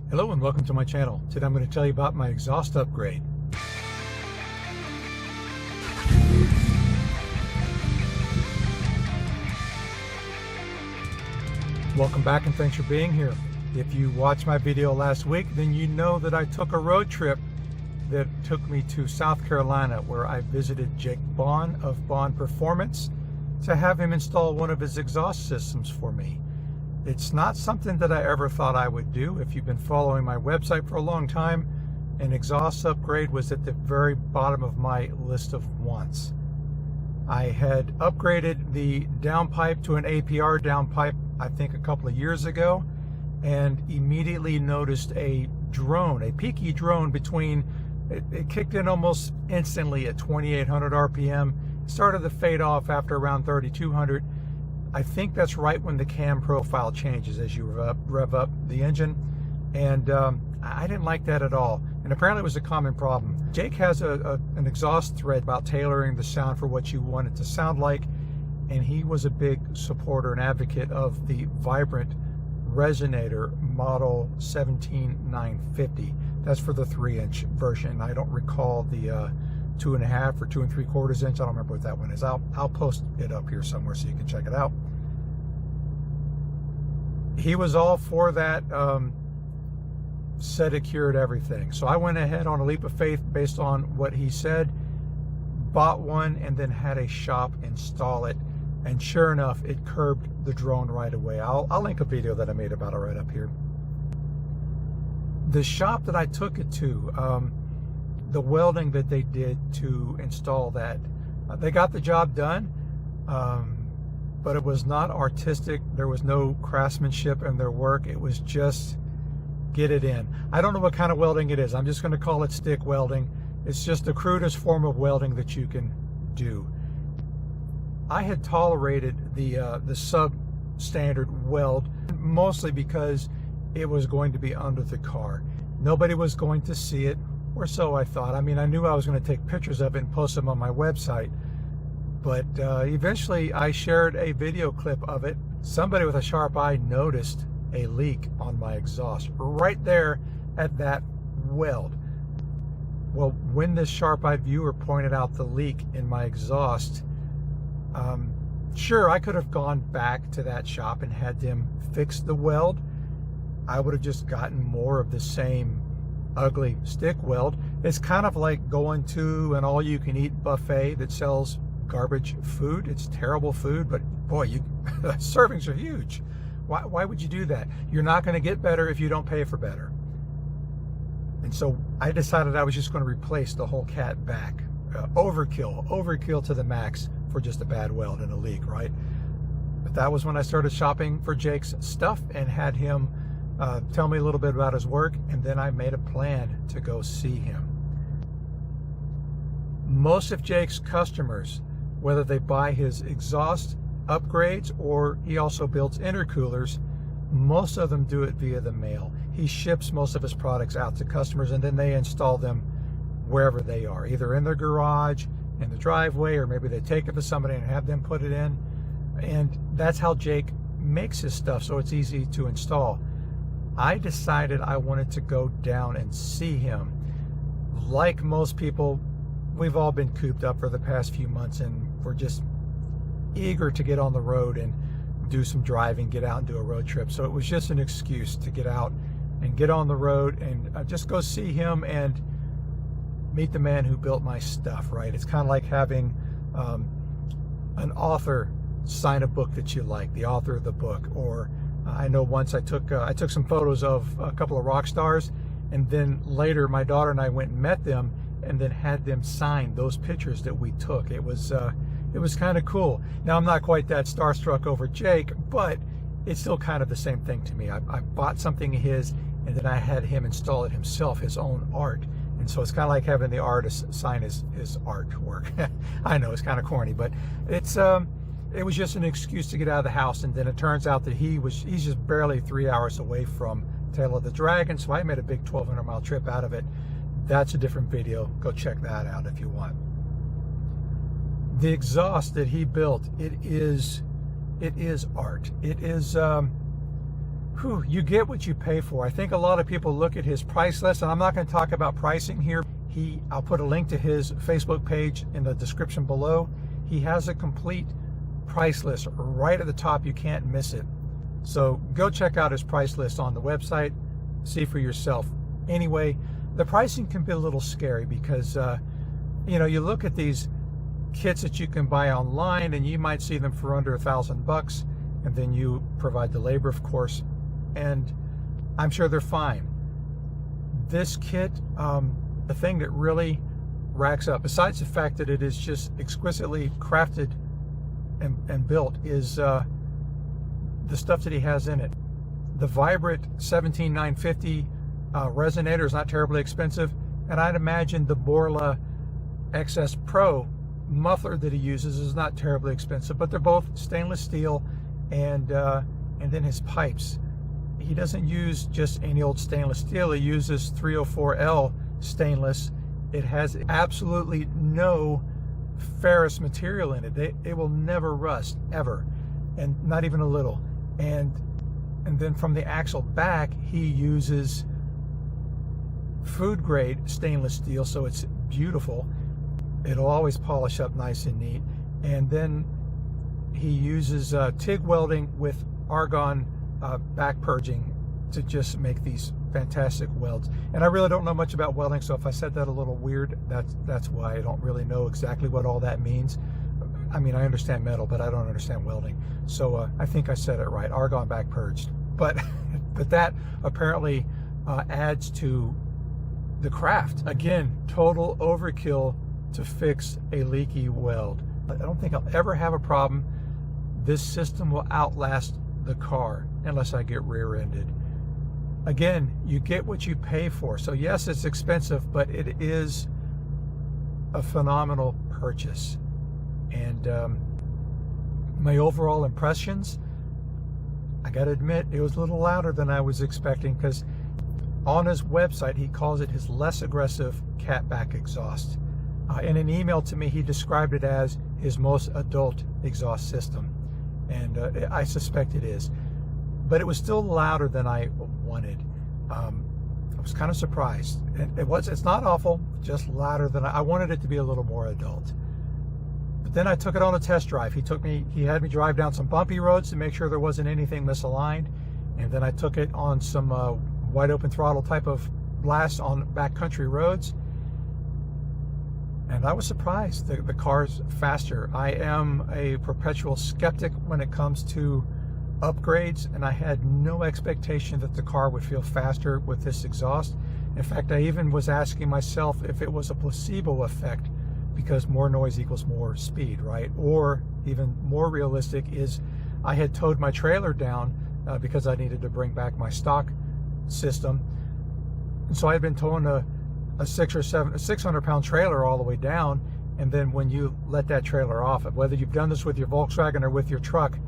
Hello and welcome to my channel. Today I'm going to tell you about my exhaust upgrade. Welcome back and thanks for being here. If you watched my video last week, then you know that I took a road trip that took me to South Carolina, where I visited Jake Baun of Baun Performance to have him install one of his exhaust systems for me. It's not something that I ever thought I would do. If you've been following my website for a long time, an exhaust upgrade was at the very bottom of my list of wants. I had upgraded the downpipe to an APR downpipe, I think a couple of years ago, and immediately noticed a drone, a peaky drone between, it kicked in almost instantly at 2,800 RPM, started to fade off after around 3,200. I think that's right when the cam profile changes as you rev up the engine, and I didn't like that at all, and apparently it was a common problem. Jake has an exhaust thread about tailoring the sound for what you want it to sound like, and he was a big supporter and advocate of the Vibrant Resonator model 17950. That's for the 3-inch version. I don't recall the 2.5 or 2 3/4 inch. I don't remember what that one is. I'll post it up here somewhere so you can check it out. He was all for that, said it cured everything. So I went ahead on a leap of faith based on what he said, bought one, and then had a shop install it. And sure enough, it curbed the drone right away. I'll link a video that I made about it right up here. The shop that I took it to, the welding that they did to install that, they got the job done, but it was not artistic. There was no craftsmanship in their work. It was just get it in. I don't know what kind of welding it is. I'm just going to call it stick welding. It's just the crudest form of welding that you can do. I had tolerated the substandard weld mostly because it was going to be under the car. Nobody was going to see it, or so I thought. I mean, I knew I was going to take pictures of it and post them on my website, but eventually I shared a video clip of it. Somebody with a sharp eye noticed a leak on my exhaust right there at that weld. Well, when this sharp-eyed viewer pointed out the leak in my exhaust, sure, I could have gone back to that shop and had them fix the weld. I would have just gotten more of the same ugly stick weld. It's kind of like going to an all-you-can-eat buffet that sells garbage food. It's terrible food, but boy, servings are huge. Why would you do that? You're not going to get better if you don't pay for better. And so I decided I was just going to replace the whole Catback. Overkill to the max for just a bad weld and a leak, right? But that was when I started shopping for Jake's stuff and had him tell me a little bit about his work, and then I made a plan to go see him. Most of Jake's customers, whether they buy his exhaust upgrades or he also builds intercoolers, most of them do it via the mail. He ships most of his products out to customers, and then they install them wherever they are, either in their garage, in the driveway, or maybe they take it to somebody and have them put it in. And that's how Jake makes his stuff, so it's easy to install. I decided I wanted to go down and see him. Like most people, we've all been cooped up for the past few months, and we're just eager to get on the road and do some driving, get out and do a road trip. So it was just an excuse to get out and get on the road and just go see him and meet the man who built my stuff, right? It's kind of like having an author sign a book that you like, the author of the book. Or I know once I took some photos of a couple of rock stars, and then later my daughter and I went and met them and then had them sign those pictures that we took. It was kind of cool. Now, I'm not quite that starstruck over Jake, but it's still kind of the same thing to me. I bought something of his, and then I had him install it himself, his own art. And so it's kind of like having the artist sign his artwork. I know it's kind of corny, but it was just an excuse to get out of the house. And then it turns out that he's just barely 3 hours away from Tail of the Dragon, so I made a big 1,200-mile trip out of it. That's a different video. Go check that out if you want. The exhaust that he built, it is art. It is You get what you pay for. I think a lot of people look at his price list, and I'm not going to talk about pricing here. I'll put a link to his Facebook page in the description below. He has a complete price list right at the top. You can't miss it. So go check out his price list on the website, see for yourself. Anyway, the pricing can be a little scary because, you look at these kits that you can buy online and you might see them for under $1,000, and then you provide the labor, of course, and I'm sure they're fine. This kit, the thing that really racks up, besides the fact that it is just exquisitely crafted and built, is the stuff that he has in it. The Vibrant 17950 resonator is not terribly expensive, and I'd imagine the Borla XS Pro muffler that he uses is not terribly expensive, but they're both stainless steel, and then his pipes. He doesn't use just any old stainless steel. He uses 304L stainless. It has absolutely no ferrous material in it. It will never rust, ever, and not even a little. And then from the axle back, he uses food grade stainless steel, so it's beautiful. It'll always polish up nice and neat. And then he uses TIG welding with argon back purging to just make these fantastic welds. And I really don't know much about welding, so if I said that a little weird, that's why. I don't really know exactly what all that means. I mean, I understand metal, but I don't understand welding. So I think I said it right, argon back purged. But that apparently adds to the craft. Again, total overkill to fix a leaky weld. I don't think I'll ever have a problem. This system will outlast the car unless I get rear-ended. Again, you get what you pay for. So yes, it's expensive, but it is a phenomenal purchase. And my overall impressions, I gotta admit, it was a little louder than I was expecting, because on his website he calls it his less aggressive Catback exhaust. In an email to me, he described it as his most adult exhaust system, and I suspect it is. But it was still louder than I wanted. I was kind of surprised. And it's not awful, just louder than I wanted it to be a little more adult. But then I took it on a test drive. He had me drive down some bumpy roads to make sure there wasn't anything misaligned, and then I took it on some wide open throttle type of blast on backcountry roads. And I was surprised. The car's faster. I am a perpetual skeptic when it comes to upgrades, and I had no expectation that the car would feel faster with this exhaust. In fact, I even was asking myself if it was a placebo effect, because more noise equals more speed, right? Or even more realistic is I had towed my trailer down because I needed to bring back my stock system. And so I had been towing a 600-pound trailer all the way down, and then when you let that trailer off, whether you've done this with your Volkswagen or with your truck,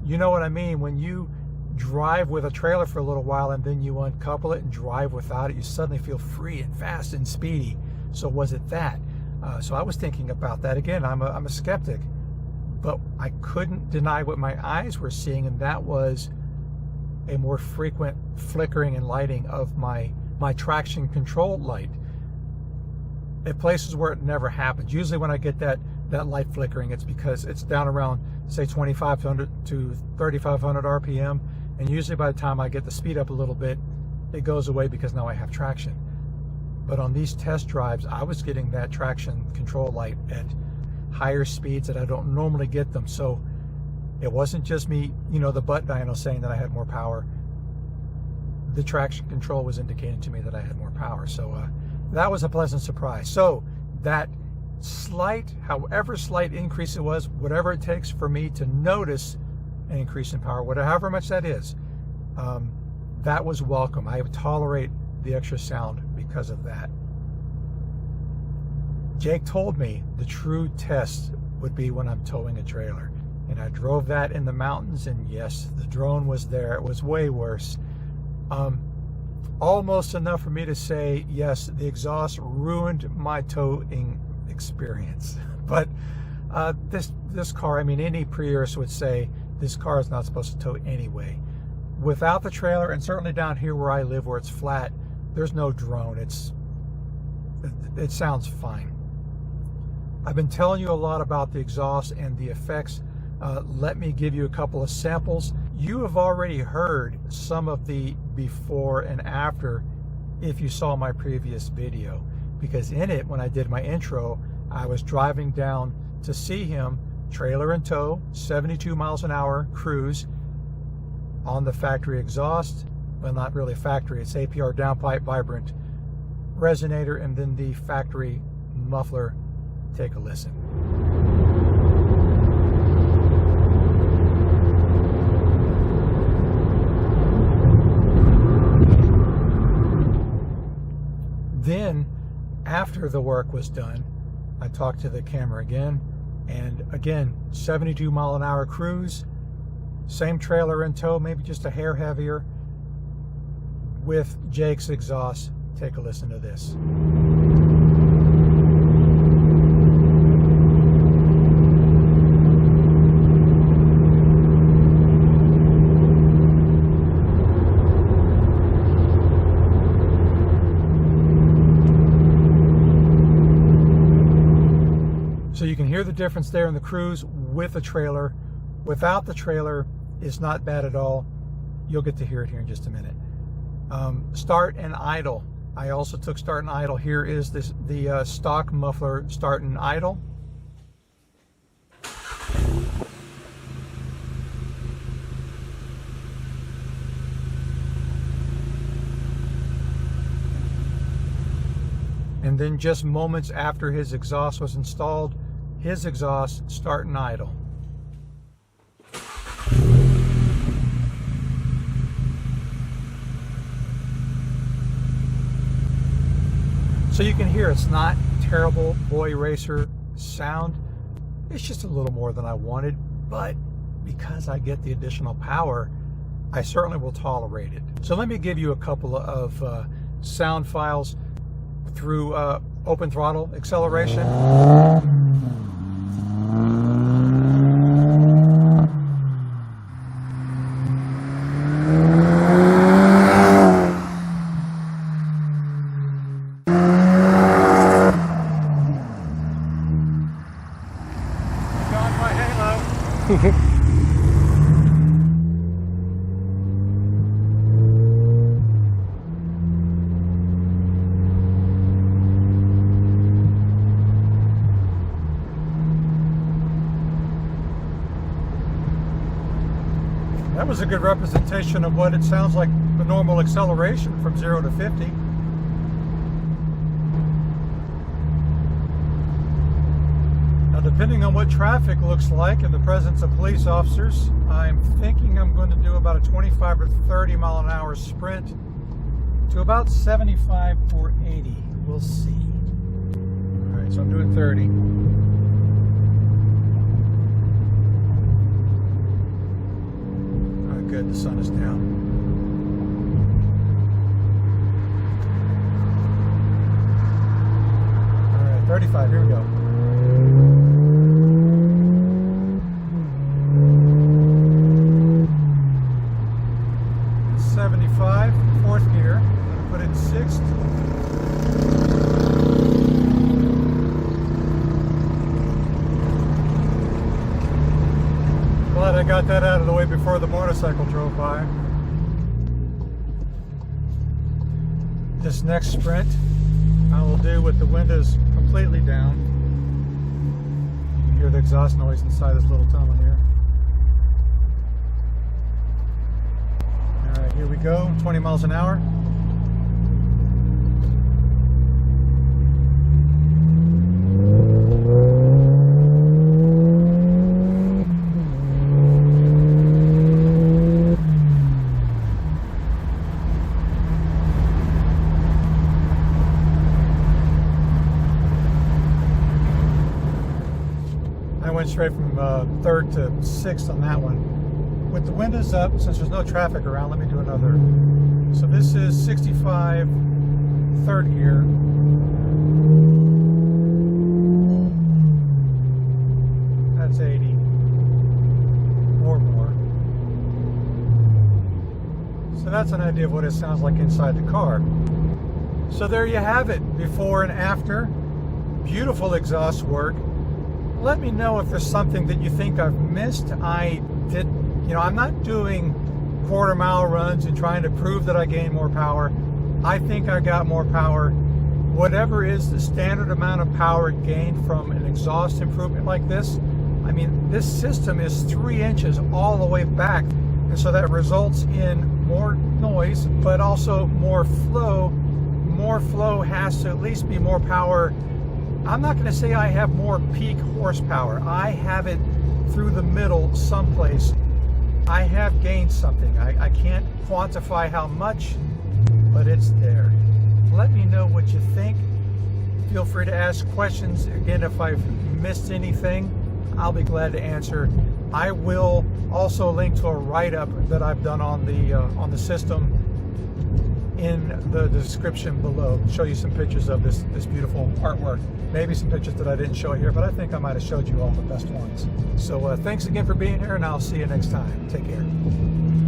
you know what I mean. When you drive with a trailer for a little while and then you uncouple it and drive without it, you suddenly feel free and fast and speedy. So was it that? So I was thinking about that. Again, I'm a skeptic, but I couldn't deny what my eyes were seeing, and that was a more frequent flickering and lighting of my traction control light at places where it never happens. Usually when I get that light flickering, it's because it's down around, say, 2,500 to 3,500 RPM, and usually by the time I get the speed up a little bit, it goes away because now I have traction. But on these test drives, I was getting that traction control light at higher speeds that I don't normally get them. So it wasn't just me, the butt dyno saying that I had more power. The traction control was indicating to me that I had more power. So that was a pleasant surprise. So that slight, however slight increase it was, whatever it takes for me to notice an increase in power, however much that is, that was welcome. I would tolerate the extra sound because of that. Jake told me the true test would be when I'm towing a trailer, and I drove that in the mountains, and yes, the drone was there. It was way worse. Almost enough for me to say, yes, the exhaust ruined my towing experience. But this car, I mean, any Prius would say this car is not supposed to tow anyway. without the trailer, and certainly down here where I live, where it's flat, there's no drone. It sounds fine. I've been telling you a lot about the exhaust and the effects. Let me give you a couple of samples. You have already heard some of the before and after if you saw my previous video, because in it, when I did my intro, I was driving down to see him, trailer in tow, 72 miles an hour cruise on the factory exhaust. Well, not really factory, it's APR downpipe vibrant resonator, and then the factory muffler. Take a listen. Then, after the work was done, I talked to the camera again, and again, 72 mile an hour cruise, same trailer in tow, maybe just a hair heavier, with Jake's exhaust. Take a listen to this. So you can hear the difference there in the cruise with the trailer. Without the trailer, it's not bad at all. You'll get to hear it here in just a minute. Start and idle. I also took start and idle. Here is the stock muffler start and idle. And then just moments after his exhaust was installed, his exhaust start and idle. So you can hear it's not terrible boy racer sound. It's just a little more than I wanted, but because I get the additional power, I certainly will tolerate it. So let me give you a couple of sound files through open throttle acceleration. That was a good representation of what it sounds like, the normal acceleration from 0 to 50. Now, depending on what traffic looks like in the presence of police officers, I'm thinking I'm going to do about a 25 or 30 mile an hour sprint to about 75 or 80. We'll see. All right, so I'm doing 30. Good, the sun is down. All right, 35, here we go. It's 75, fourth gear. I'm going to put it in sixth. Glad I got that out of the way before the motorcycle drove by. This next sprint I will do with the windows completely down. You can hear the exhaust noise inside this little tunnel here. Alright, here we go, 20 miles an hour. Went straight from third to sixth on that one. With the windows up, since there's no traffic around, let me do another. So this is 65, third gear. That's 80 or more. that's an idea of what it sounds like inside the car. So there you have it, before and after. Beautiful exhaust work. Let me know if there's something that you think I've missed. I'm not doing quarter-mile runs and trying to prove that I gain more power. I think I got more power. Whatever is the standard amount of power gained from an exhaust improvement like this, I mean, this system is 3 inches all the way back, and so that results in more noise, but also more flow. More flow has to at least be more power. I'm not going to say I have more peak horsepower. I have it through the middle someplace. I have gained something. I can't quantify how much, but it's there. Let me know what you think. Feel free to ask questions. Again, if I've missed anything, I'll be glad to answer. I will also link to a write-up that I've done on the system in the description below. Show you some pictures of this beautiful artwork. Maybe some pictures that I didn't show here, but I think I might have showed you all the best ones. So thanks again for being here, and I'll see you next time. Take care.